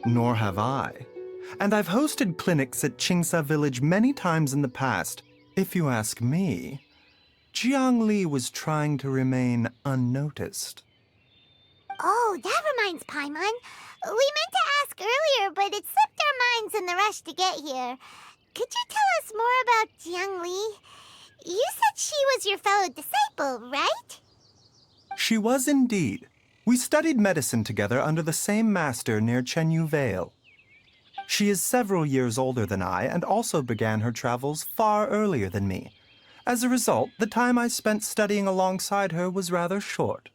Nor have I. And I've hosted clinics at Qingsa Village many times in the past. If you ask me, Jiangli was trying to remain unnoticed. Oh, that reminds Paimon. We meant to ask earlier, but it slipped our minds in the rush to get here. Could you tell us more about Jiang Li? You said she was your fellow disciple, right? She was indeed. We studied medicine together under the same master near Chenyu Vale. She is several years older than I and also began her travels far earlier than me. As a result, the time I spent studying alongside her was rather short.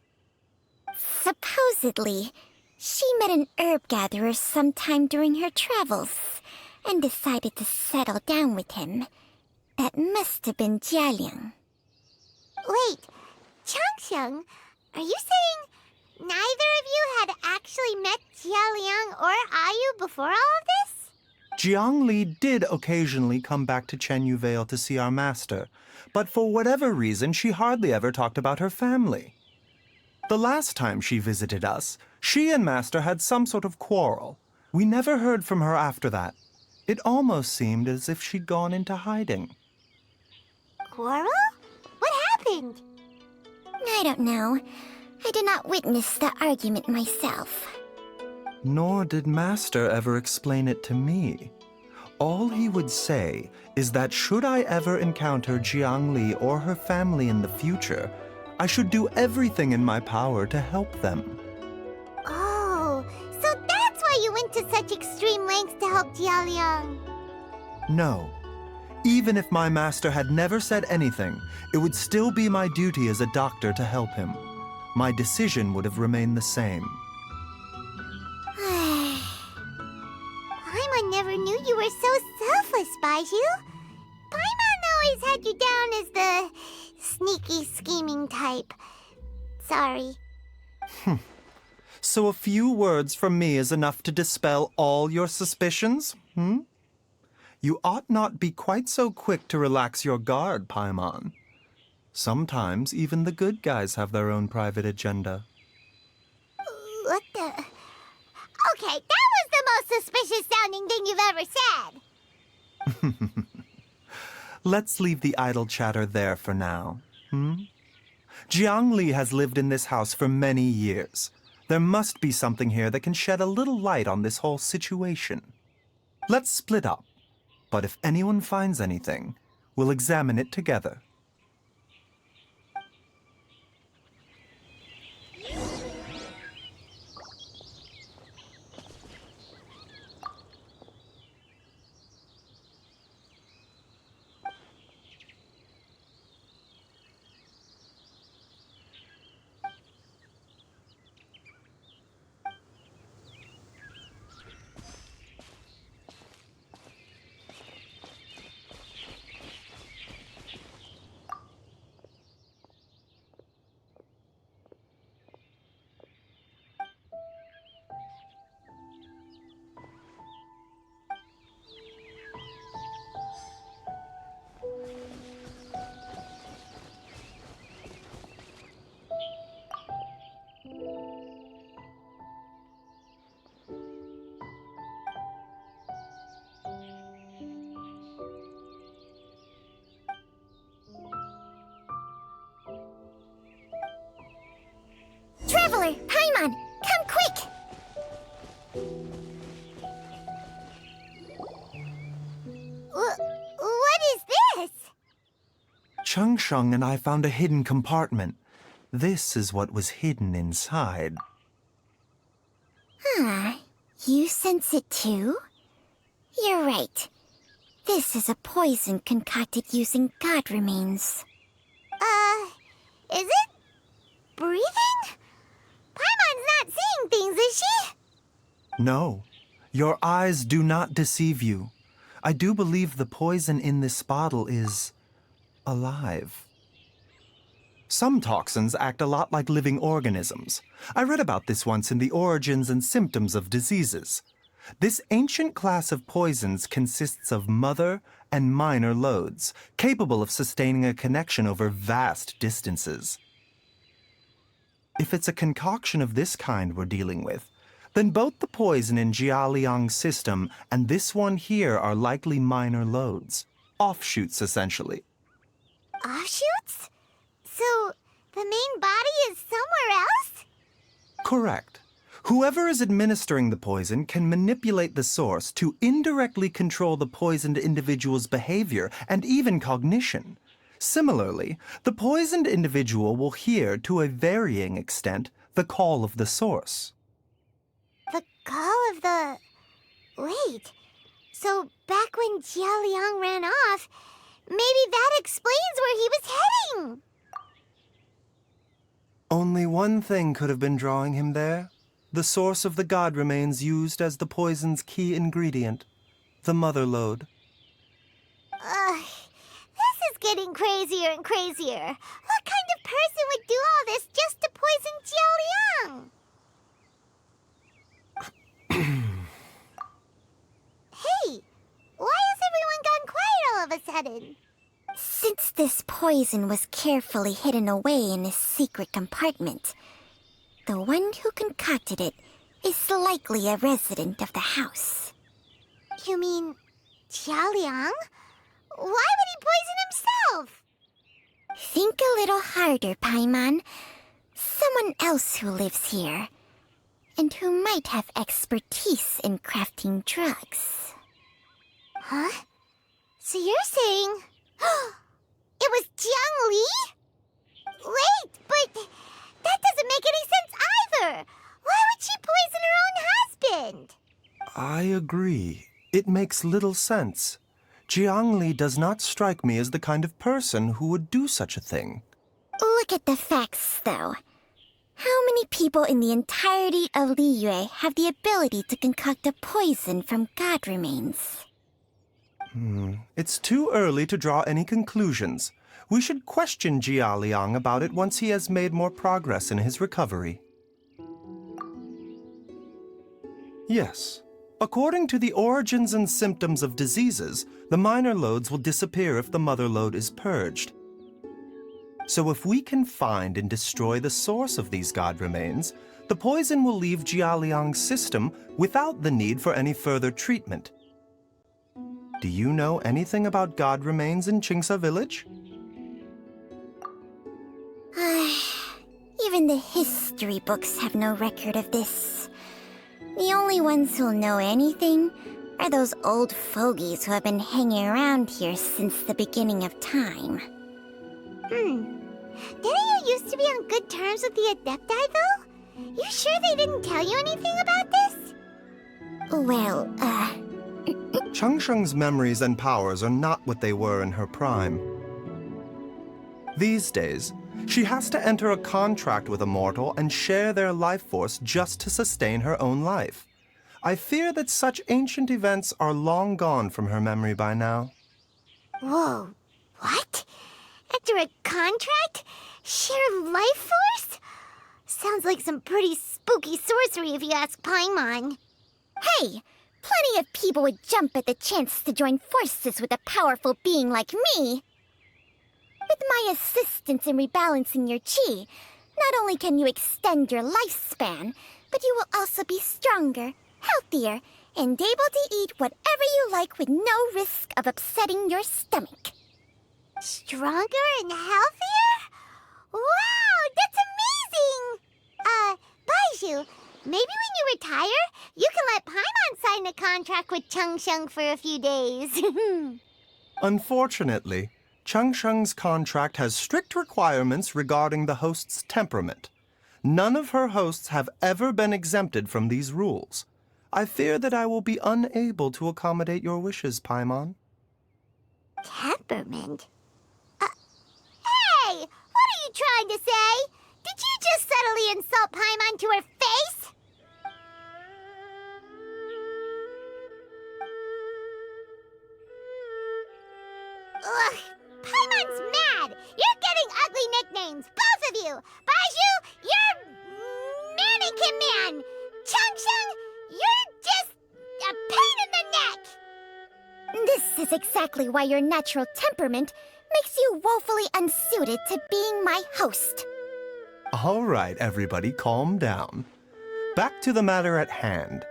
Supposedly, she met an herb gatherer sometime during her travels and decided to settle down with him. That must have been Jialiang. Wait, Changxiang, are you saying neither of you had actually met Jialiang or Ayu before all of this? Jiang Li did occasionally come back to Chenyu Vale to see our master, but for whatever reason, she hardly ever talked about her family. The last time she visited us, she and Master had some sort of quarrel. We never heard from her after that. It almost seemed as if she'd gone into hiding. Quarrel? What happened? I don't know. I did not witness the argument myself. Nor did Master ever explain it to me. All he would say is that should I ever encounter Jiang Li or her family in the future, I should do everything in my power to help them. Oh, so that's why you went to such extreme lengths to help Jialiang. No. Even if my master had never said anything, it would still be my duty as a doctor to help him. My decision would have remained the same. Paimon never knew you were so selfless, Baiju. Paimon always had you down as the sneaky, scheming type. Sorry. So a few words from me is enough to dispel all your suspicions, You ought not be quite so quick to relax your guard, Paimon. Sometimes even the good guys have their own private agenda. What the... Okay, that was the most suspicious-sounding thing you've ever said. Let's leave the idle chatter there for now, Jiang Li has lived in this house for many years. There must be something here that can shed a little light on this whole situation. Let's split up. But if anyone finds anything, we'll examine it together. Traveler, Paimon, come quick! What is this? Changsheng and I found a hidden compartment. This is what was hidden inside. You sense it too? You're right. This is a poison concocted using god remains. Is it breathing? Paimon's not seeing things, is she? No, your eyes do not deceive you. I do believe the poison in this bottle is alive. Some toxins act a lot like living organisms. I read about this once in the Origins and Symptoms of Diseases. This ancient class of poisons consists of mother and minor loads, capable of sustaining a connection over vast distances. If it's a concoction of this kind we're dealing with, then both the poison in Jialiang's system and this one here are likely minor loads. Offshoots, essentially. Offshoots? So, the main body is somewhere else? Correct. Whoever is administering the poison can manipulate the source to indirectly control the poisoned individual's behavior and even cognition. Similarly, the poisoned individual will hear, to a varying extent, the call of the source. The call of the... Wait. So, back when Jialiang ran off, maybe that explains where he was heading. Only one thing could have been drawing him there. The source of the god remains used as the poison's key ingredient, the mother lode. This is getting crazier and crazier. What kind of person would do all this just to poison Jialiang? Hey, why has everyone gone quiet all of a sudden? Since this poison was carefully hidden away in a secret compartment, the one who concocted it is likely a resident of the house. You mean Jialiang? Why would he poison himself? Think a little harder, Paimon. Someone else who lives here, and who might have expertise in crafting drugs. Huh? So you're saying... it was Jiang Li? Wait, but that doesn't make any sense either. Why would she poison her own husband? I agree. It makes little sense. Jiang Li does not strike me as the kind of person who would do such a thing. Look at the facts, though. How many people in the entirety of Liyue have the ability to concoct a poison from god remains? It's too early to draw any conclusions. We should question Jia Liang about it once he has made more progress in his recovery. Yes. According to the origins and symptoms of diseases, the minor lodes will disappear if the mother lode is purged. So if we can find and destroy the source of these god remains, the poison will leave Jia Liang's system without the need for any further treatment. Do you know anything about god remains in Qingsa village? Even the history books have no record of this. The only ones who'll know anything are those old fogies who have been hanging around here since the beginning of time. Didn't you used to be on good terms with the Adepti, though? You sure they didn't tell you anything about this? Well, Changsheng's memories and powers are not what they were in her prime. These days, she has to enter a contract with a mortal and share their life force just to sustain her own life. I fear that such ancient events are long gone from her memory by now. Whoa, what? Enter a contract? Share life force? Sounds like some pretty spooky sorcery if you ask Paimon. hey! Plenty of people would jump at the chance to join forces with a powerful being like me. With my assistance in rebalancing your chi, not only can you extend your lifespan, but you will also be stronger, healthier, and able to eat whatever you like with no risk of upsetting your stomach. Stronger and healthier? Wow, that's amazing! Baiju, maybe when you retire, you can let Paimon sign a contract with Changsheng for a few days. Unfortunately, Changsheng's contract has strict requirements regarding the host's temperament. None of her hosts have ever been exempted from these rules. I fear that I will be unable to accommodate your wishes, Paimon. Temperament? Hey! What are you trying to say? Did you just subtly insult Paimon to her face? Ugh! Paimon's mad! You're getting ugly nicknames, both of you! Baiju, you're Mannequin Man! Changsheng, you're just a pain in the neck! This is exactly why your natural temperament makes you woefully unsuited to being my host. All right, everybody, calm down. Back to the matter at hand.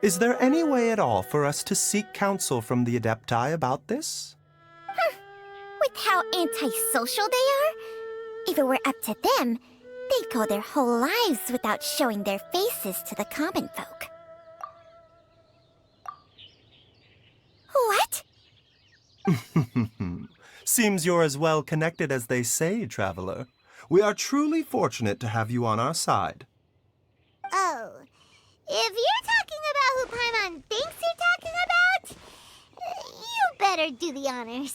Is there any way at all for us to seek counsel from the Adepti about this? With how antisocial they are, if it were up to them, they'd go their whole lives without showing their faces to the common folk. What? Seems you're as well connected as they say, traveler. We are truly fortunate to have you on our side. Oh, if you're talking about who Paimon thinks you're talking about, you better do the honors.